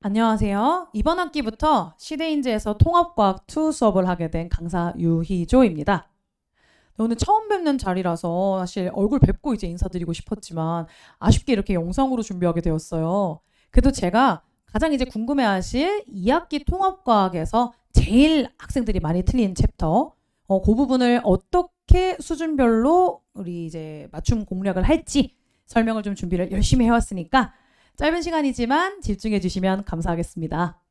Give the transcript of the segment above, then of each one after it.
안녕하세요. 이번 학기부터 시대인재에서 통합과학 2 수업을 하게 된 강사 유희조입니다. 오늘 처음 뵙는 자리라서 사실 얼굴 뵙고 이제 인사드리고 싶었지만 아쉽게 이렇게 영상으로 준비하게 되었어요. 그래도 제가 가장 이제 궁금해하실 2학기 통합과학에서 제일 학생들이 많이 틀린 챕터, 그 부분을 어떻게 수준별로 우리 이제 맞춤 공략을 할지 설명을 좀 준비를 열심히 해왔으니까 짧은 시간이지만 집중해 주시면 감사하겠습니다.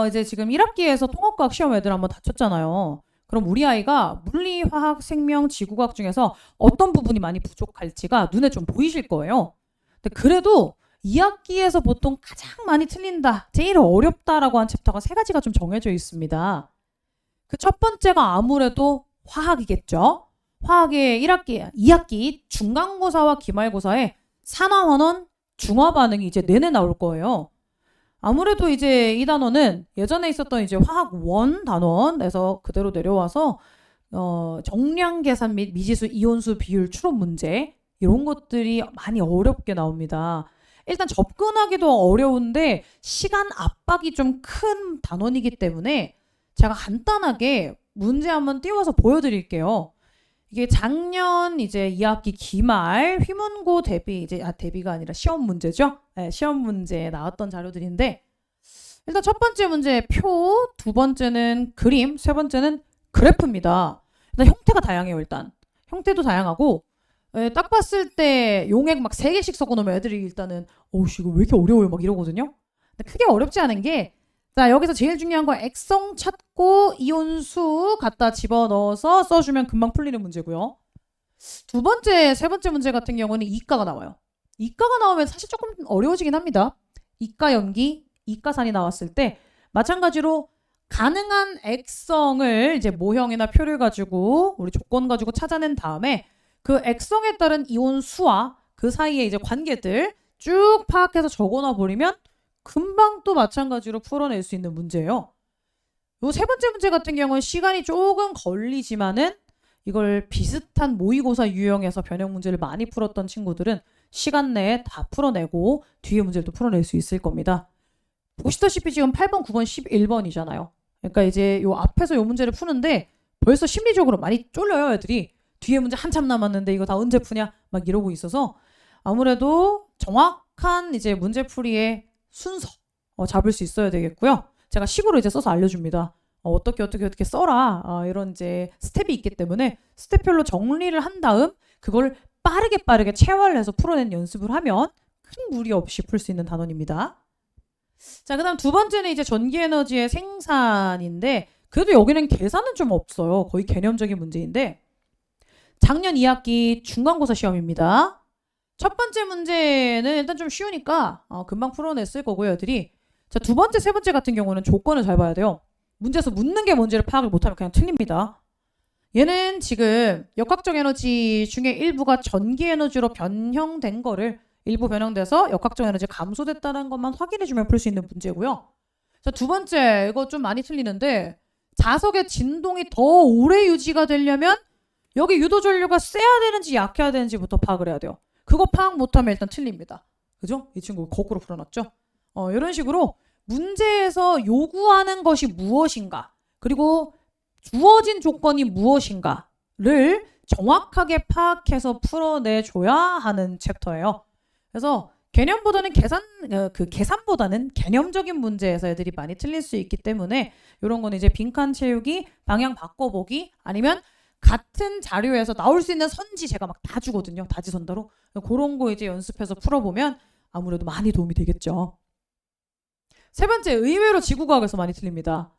이제 지금 1학기에서 통합과학 시험 애들 한번 다쳤잖아요. 그럼 우리 아이가 물리, 화학, 생명, 지구과학 중에서 어떤 부분이 많이 부족할지가 눈에 좀 보이실 거예요. 근데 그래도 2학기에서 보통 가장 많이 틀린다, 제일 어렵다라고 한 챕터가 3가지가 좀 정해져 있습니다. 그 첫 번째가 아무래도 화학이겠죠. 화학의 1학기, 2학기 중간고사와 기말고사에 산화환원, 중화반응이 이제 내내 나올 거예요. 아무래도 이제 이 단원은 예전에 있었던 이제 화학 원 단원에서 그대로 내려와서 정량 계산 및 미지수 이온수 비율 추론 문제 이런 것들이 많이 어렵게 나옵니다. 일단 접근하기도 어려운데 시간 압박이 좀 큰 단원이기 때문에 제가 간단하게 문제 한번 띄워서 보여드릴게요. 이게 작년 이제 2학기 기말 휘문고 대비 대비가 아니라 시험 문제죠. 네, 시험 문제에 나왔던 자료들인데 일단 첫 번째 문제 표, 두 번째는 그림, 세 번째는 그래프입니다. 일단 형태가 다양해요. 일단 형태도 다양하고 딱 봤을 때 용액 막 3개씩 섞어놓으면 애들이 일단은 이거 왜 이렇게 어려워요 막 이러거든요. 근데 크게 어렵지 않은 게 자, 여기서 제일 중요한 건 액성 찾고 이온수 갖다 집어넣어서 써주면 금방 풀리는 문제고요. 두 번째, 세 번째 문제 같은 경우는 이가가 나와요. 이가가 나오면 사실 조금 어려워지긴 합니다. 이가 염기, 이가산이 나왔을 때 마찬가지로 가능한 액성을 이제 모형이나 표를 가지고 우리 조건 가지고 찾아낸 다음에 그 액성에 따른 이온수와 그 사이에 이제 관계들 쭉 파악해서 적어놔 버리면 금방 또 마찬가지로 풀어낼 수 있는 문제예요. 요 세 번째 문제 같은 경우는 시간이 조금 걸리지만은 이걸 비슷한 모의고사 유형에서 변형 문제를 많이 풀었던 친구들은 시간 내에 다 풀어내고 뒤에 문제를 또 풀어낼 수 있을 겁니다. 보시다시피 지금 8번, 9번, 11번이잖아요. 그러니까 이제 요 앞에서 요 문제를 푸는데 벌써 심리적으로 많이 쫄려요, 애들이. 뒤에 문제 한참 남았는데 이거 다 언제 푸냐 막 이러고 있어서 아무래도 정확한 이제 문제풀이의 순서 잡을 수 있어야 되겠고요. 제가 식으로 이제 써서 알려줍니다. 어떻게 써라 이런 이제 스텝이 있기 때문에 스텝별로 정리를 한 다음 그걸 빠르게 체화를 해서 풀어낸 연습을 하면 큰 무리 없이 풀 수 있는 단원입니다. 자, 그다음 두 번째는 이제 전기에너지의 생산인데 그래도 여기는 계산은 좀 없어요. 거의 개념적인 문제인데 작년 2학기 중간고사 시험입니다. 첫 번째 문제는 일단 좀 쉬우니까 금방 풀어냈을 거고요, 애들이. 자, 두 번째, 세 번째 같은 경우는 조건을 잘 봐야 돼요. 문제에서 묻는 게 뭔지를 파악을 못하면 그냥 틀립니다. 얘는 지금 역학적 에너지 중에 일부가 전기 에너지로 변형된 거를 일부 변형돼서 역학적 에너지 감소됐다는 것만 확인해주면 풀 수 있는 문제고요. 자, 두 번째 이거 좀 많이 틀리는데 자석의 진동이 더 오래 유지가 되려면 여기 유도 전류가 세야 되는지 약해야 되는지부터 파악을 해야 돼요. 그거 파악 못하면 일단 틀립니다. 그죠? 이 친구 거꾸로 풀어놨죠? 이런 식으로 문제에서 요구하는 것이 무엇인가 그리고 주어진 조건이 무엇인가를 정확하게 파악해서 풀어내줘야 하는 챕터예요. 그래서 개념보다는 계산보다는 개념적인 문제에서 애들이 많이 틀릴 수 있기 때문에 이런 거는 이제 빈칸 채우기, 방향 바꿔보기 아니면 같은 자료에서 나올 수 있는 선지 제가 막 다 주거든요. 다지선다로. 그런 거 이제 연습해서 풀어보면 아무래도 많이 도움이 되겠죠. 세 번째, 의외로 지구과학에서 많이 틀립니다.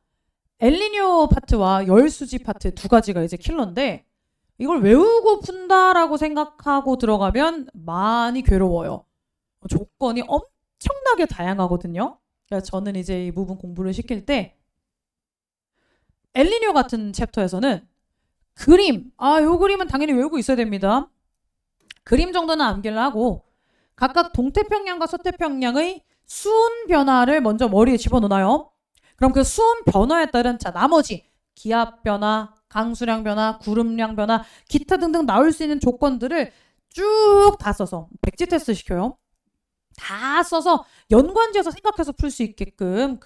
엘니뇨 파트와 열수지 파트 두 가지가 이제 킬러인데 이걸 외우고 푼다라고 생각하고 들어가면 많이 괴로워요. 조건이 엄청나게 다양하거든요. 그래서 저는 이제 이 부분 공부를 시킬 때 엘니뇨 같은 챕터에서는 그림, 요 그림은 당연히 외우고 있어야 됩니다. 그림 정도는 암기를 하고 각각 동태평양과 서태평양의 수온 변화를 먼저 머리에 집어넣어요. 그럼 그 수온 변화에 따른 나머지 기압 변화, 강수량 변화, 구름량 변화, 기타 등등 나올 수 있는 조건들을 쭉 다 써서 백지 테스트 시켜요. 다 써서 연관지어서 생각해서 풀 수 있게끔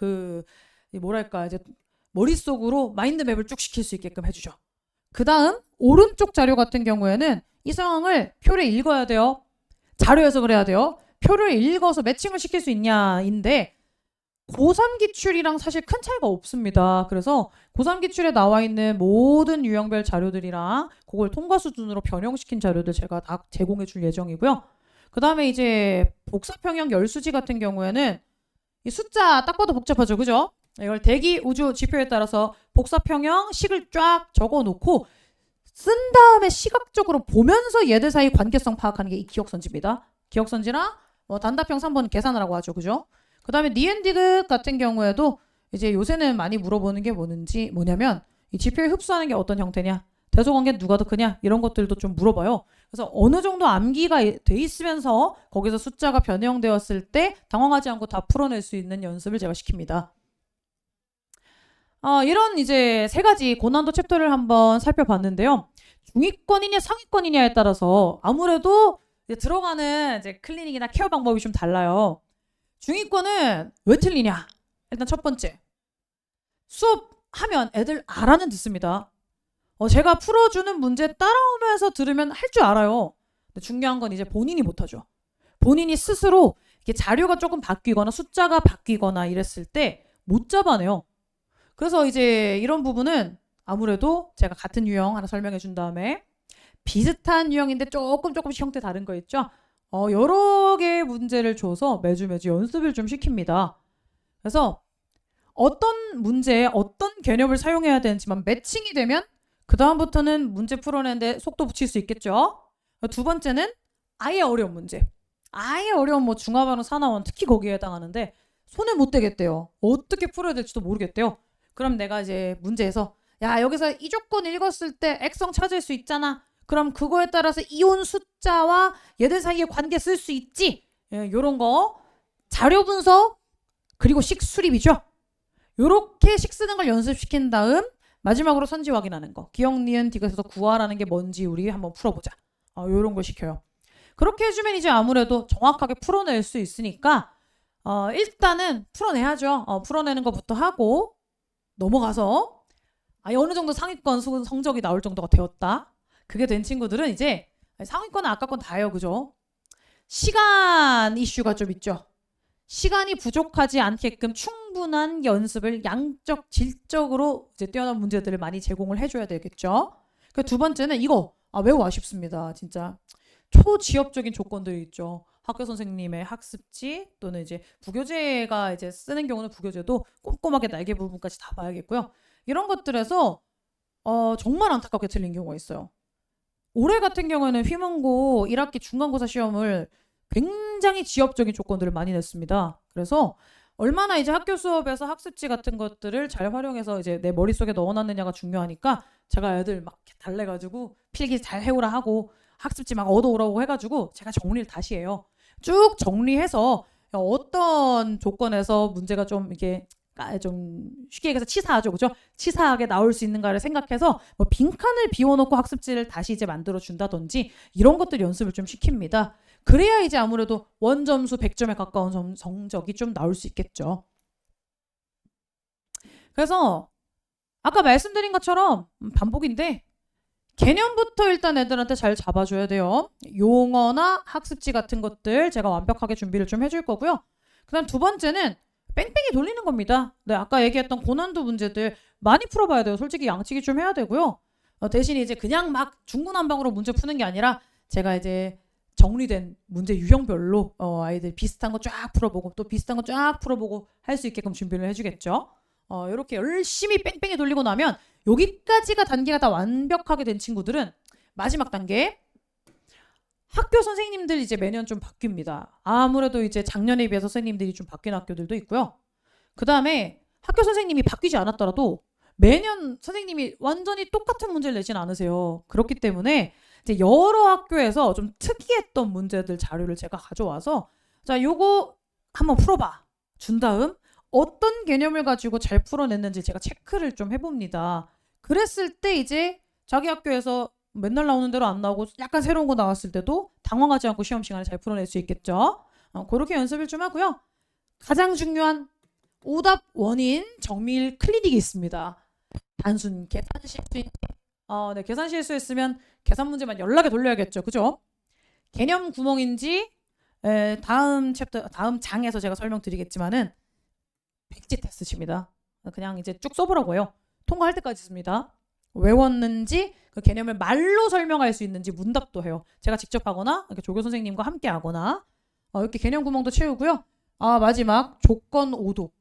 뭐랄까 이제 머릿속으로 마인드맵을 쭉 시킬 수 있게끔 해주죠. 그 다음 오른쪽 자료 같은 경우에는 이 상황을 표를 읽어야 돼요. 자료 해석을 해야 돼요. 표를 읽어서 매칭을 시킬 수 있냐인데 고3 기출이랑 사실 큰 차이가 없습니다. 그래서 고3 기출에 나와 있는 모든 유형별 자료들이랑 그걸 통과 수준으로 변형시킨 자료들 제가 다 제공해 줄 예정이고요. 그 다음에 이제 복사평형 열수지 같은 경우에는 이 숫자 딱 봐도 복잡하죠. 그죠? 이걸 대기, 우주, 지표에 따라서 복사평형 식을 쫙 적어놓고 쓴 다음에 시각적으로 보면서 얘들 사이 관계성 파악하는 게 이 기억선지입니다. 기억선지랑 단답형 3번 계산을 하고 하죠. 그죠? 그 다음에 니은디귿 같은 경우에도 이제 요새는 많이 물어보는 게 뭐냐면 이 지표에 흡수하는 게 어떤 형태냐, 대소관계 누가 더 크냐 이런 것들도 좀 물어봐요. 그래서 어느 정도 암기가 돼 있으면서 거기서 숫자가 변형되었을 때 당황하지 않고 다 풀어낼 수 있는 연습을 제가 시킵니다. 이런 이제 세 가지 고난도 챕터를 한번 살펴봤는데요. 중위권이냐 상위권이냐에 따라서 아무래도 이제 들어가는 이제 클리닉이나 케어 방법이 좀 달라요. 중위권은 왜 틀리냐? 일단 첫 번째, 수업하면 애들 알아는 듣습니다. 제가 풀어주는 문제 따라오면서 들으면 할 줄 알아요. 근데 중요한 건 이제 본인이 못하죠. 본인이 스스로 이게 자료가 조금 바뀌거나 숫자가 바뀌거나 이랬을 때 못 잡아내요. 그래서 이제 이런 부분은 아무래도 제가 같은 유형 하나 설명해 준 다음에 비슷한 유형인데 조금씩 형태 다른 거 있죠? 여러 개의 문제를 줘서 매주 연습을 좀 시킵니다. 그래서 어떤 문제에 어떤 개념을 사용해야 되는지만 매칭이 되면 그 다음부터는 문제 풀어내는데 속도 붙일 수 있겠죠. 두 번째는 아예 어려운 문제. 아예 어려운 뭐 중화반응 산화원 특히 거기에 해당하는데 손에 못 대겠대요. 어떻게 풀어야 될지도 모르겠대요. 그럼 내가 이제 문제에서 야 여기서 이 조건 읽었을 때 액성 찾을 수 있잖아. 그럼 그거에 따라서 이온 숫자와 얘들 사이의 관계 쓸 수 있지. 요런 거 자료 분석 그리고 식 수립이죠. 요렇게 식 쓰는 걸 연습시킨 다음 마지막으로 선지 확인하는 거. 기억, 니은, 디귿에서 구하라는 게 뭔지 우리 한번 풀어보자. 요런 걸 시켜요. 그렇게 해주면 이제 아무래도 정확하게 풀어낼 수 있으니까 일단은 풀어내야죠. 풀어내는 것부터 하고 넘어가서 어느 정도 상위권 성적이 나올 정도가 되었다. 그게 된 친구들은 이제 상위권은 아까 건 다예요. 그죠? 시간 이슈가 좀 있죠. 시간이 부족하지 않게끔 충분한 연습을 양적, 질적으로 이제 뛰어난 문제들을 많이 제공을 해줘야 되겠죠. 그 두 번째는 이거 매우 아쉽습니다. 진짜 초지엽적인 조건들이 있죠. 학교 선생님의 학습지 또는 이제 부교재가 이제 쓰는 경우는 부교재도 꼼꼼하게 날개 부분까지 다 봐야겠고요. 이런 것들에서 정말 안타깝게 틀린 경우가 있어요. 올해 같은 경우에는 휘문고 1학기 중간고사 시험을 굉장히 지엽적인 조건들을 많이 냈습니다. 그래서 얼마나 이제 학교 수업에서 학습지 같은 것들을 잘 활용해서 이제 내 머릿속에 넣어놨느냐가 중요하니까 제가 애들 막 달래가지고 필기 잘 해오라 하고 학습지 막 얻어오라고 해가지고 제가 정리를 다시 해요. 쭉 정리해서 어떤 조건에서 문제가 좀 이게 좀 쉽게 얘기해서 치사하죠. 그죠? 치사하게 나올 수 있는가를 생각해서 뭐 빈칸을 비워놓고 학습지를 다시 이제 만들어 준다든지 이런 것들 연습을 좀 시킵니다. 그래야 이제 아무래도 원점수 100점에 가까운 성적이 좀 나올 수 있겠죠. 그래서 아까 말씀드린 것처럼 반복인데 개념부터 일단 애들한테 잘 잡아줘야 돼요. 용어나 학습지 같은 것들 제가 완벽하게 준비를 좀 해줄 거고요. 그 다음 두 번째는 뺑뺑이 돌리는 겁니다. 네, 아까 얘기했던 고난도 문제들 많이 풀어봐야 돼요. 솔직히 양치기 좀 해야 되고요. 대신 이제 그냥 막 중구난방으로 문제 푸는 게 아니라 제가 이제 정리된 문제 유형별로 아이들 비슷한 거 쫙 풀어보고 또 비슷한 거 쫙 풀어보고 할 수 있게끔 준비를 해주겠죠. 이렇게 열심히 뺑뺑이 돌리고 나면 여기까지가 단계가 다 완벽하게 된 친구들은 마지막 단계 학교 선생님들 이제 매년 좀 바뀝니다. 아무래도 이제 작년에 비해서 선생님들이 좀 바뀐 학교들도 있고요. 그 다음에 학교 선생님이 바뀌지 않았더라도 매년 선생님이 완전히 똑같은 문제를 내진 않으세요. 그렇기 때문에 이제 여러 학교에서 좀 특이했던 문제들 자료를 제가 가져와서 자 요거 한번 풀어봐 준 다음 어떤 개념을 가지고 잘 풀어냈는지 제가 체크를 좀 해봅니다. 그랬을 때 이제 자기 학교에서 맨날 나오는 대로 안 나오고 약간 새로운 거 나왔을 때도 당황하지 않고 시험 시간에 잘 풀어낼 수 있겠죠. 그렇게 연습을 좀 하고요. 가장 중요한 오답 원인 정밀 클리닉이 있습니다. 단순 계산 실수, 네, 계산 실수했으면 계산 문제만 연락에 돌려야겠죠, 그죠? 개념 구멍인지 다음 챕터, 다음 장에서 제가 설명드리겠지만은 백지 테스트입니다. 그냥 이제 쭉 써보라고 해요. 통과할 때까지 씁니다. 외웠는지 그 개념을 말로 설명할 수 있는지 문답도 해요. 제가 직접 하거나 이렇게 조교 선생님과 함께 하거나 이렇게 개념 구멍도 채우고요. 마지막 조건 오독.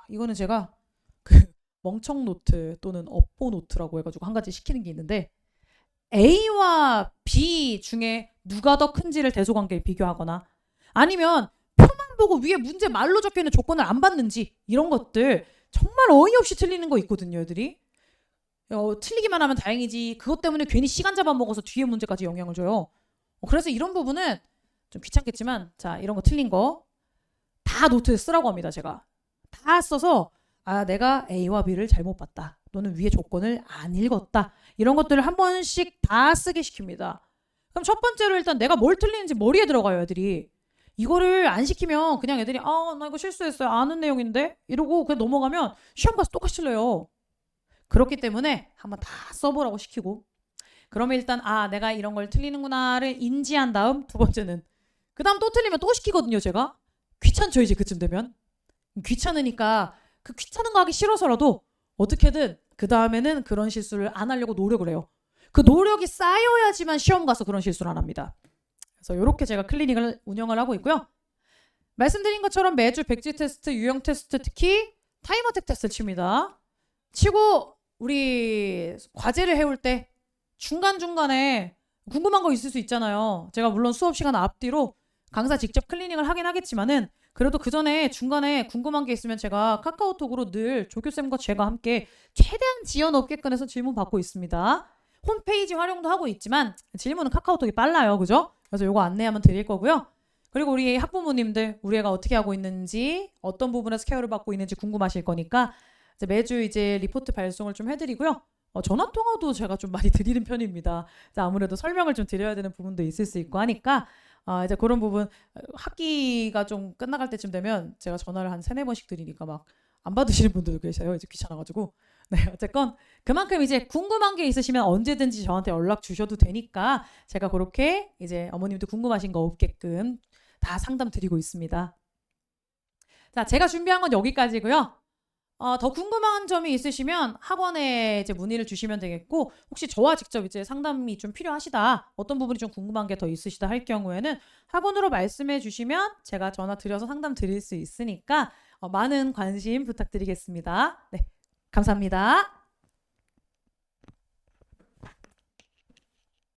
이거는 제가 그 멍청 노트 또는 업보 노트라고 해가지고 한 가지 시키는 게 있는데 A와 B 중에 누가 더 큰지를 대소관계를 비교하거나 아니면 표만 보고 위에 문제 말로 적혀있는 조건을 안 받는지 이런 것들 정말 어이없이 틀리는 거 있거든요, 애들이. 틀리기만 하면 다행이지 그것 때문에 괜히 시간 잡아먹어서 뒤에 문제까지 영향을 줘요. 그래서 이런 부분은 좀 귀찮겠지만 자 이런 거 틀린 거 다 노트에 쓰라고 합니다. 제가 다 써서 내가 A와 B를 잘못 봤다 또는 위에 조건을 안 읽었다 이런 것들을 한 번씩 다 쓰게 시킵니다. 그럼 첫 번째로 일단 내가 뭘 틀리는지 머리에 들어가요. 애들이 이거를 안 시키면 그냥 애들이 나 이거 실수했어요 아는 내용인데 이러고 그냥 넘어가면 시험 가서 똑같이 틀려요. 그렇기 때문에 한번 다 써보라고 시키고 그러면 일단 내가 이런 걸 틀리는구나를 인지한 다음 두 번째는 그 다음 또 틀리면 또 시키거든요. 제가 귀찮죠. 이제 그쯤 되면 귀찮으니까 그 귀찮은 거 하기 싫어서라도 어떻게든 그 다음에는 그런 실수를 안 하려고 노력을 해요. 그 노력이 쌓여야지만 시험 가서 그런 실수를 안 합니다. 그래서 이렇게 제가 클리닉을 운영을 하고 있고요. 말씀드린 것처럼 매주 백지 테스트, 유형 테스트, 특히 타임어택 테스트를 칩니다. 치고 우리 과제를 해올 때 중간중간에 궁금한 거 있을 수 있잖아요. 제가 물론 수업 시간 앞뒤로 강사 직접 클리닉을 하긴 하겠지만은 그래도 그 전에 중간에 궁금한 게 있으면 제가 카카오톡으로 늘 조교쌤과 제가 함께 최대한 지연 없게끔 해서 질문 받고 있습니다. 홈페이지 활용도 하고 있지만 질문은 카카오톡이 빨라요. 그죠? 그래서 요거 안내 한번 드릴 거고요. 그리고 우리 학부모님들 우리 애가 어떻게 하고 있는지 어떤 부분에서 케어를 받고 있는지 궁금하실 거니까 이제 매주 이제 리포트 발송을 좀 해드리고요. 전화 통화도 제가 좀 많이 드리는 편입니다. 아무래도 설명을 좀 드려야 되는 부분도 있을 수 있고 하니까 이제 그런 부분 학기가 좀 끝나갈 때쯤 되면 제가 전화를 한 3-4번씩 드리니까 막 안 받으시는 분들도 계세요. 이제 귀찮아가지고. 네, 어쨌건 그만큼 이제 궁금한 게 있으시면 언제든지 저한테 연락 주셔도 되니까 제가 그렇게 이제 어머님도 궁금하신 거 없게끔 다 상담 드리고 있습니다. 자, 제가 준비한 건 여기까지고요. 더 궁금한 점이 있으시면 학원에 이제 문의를 주시면 되겠고 혹시 저와 직접 이제 상담이 좀 필요하시다 어떤 부분이 좀 궁금한 게 더 있으시다 할 경우에는 학원으로 말씀해 주시면 제가 전화 드려서 상담 드릴 수 있으니까 많은 관심 부탁드리겠습니다. 네, 감사합니다.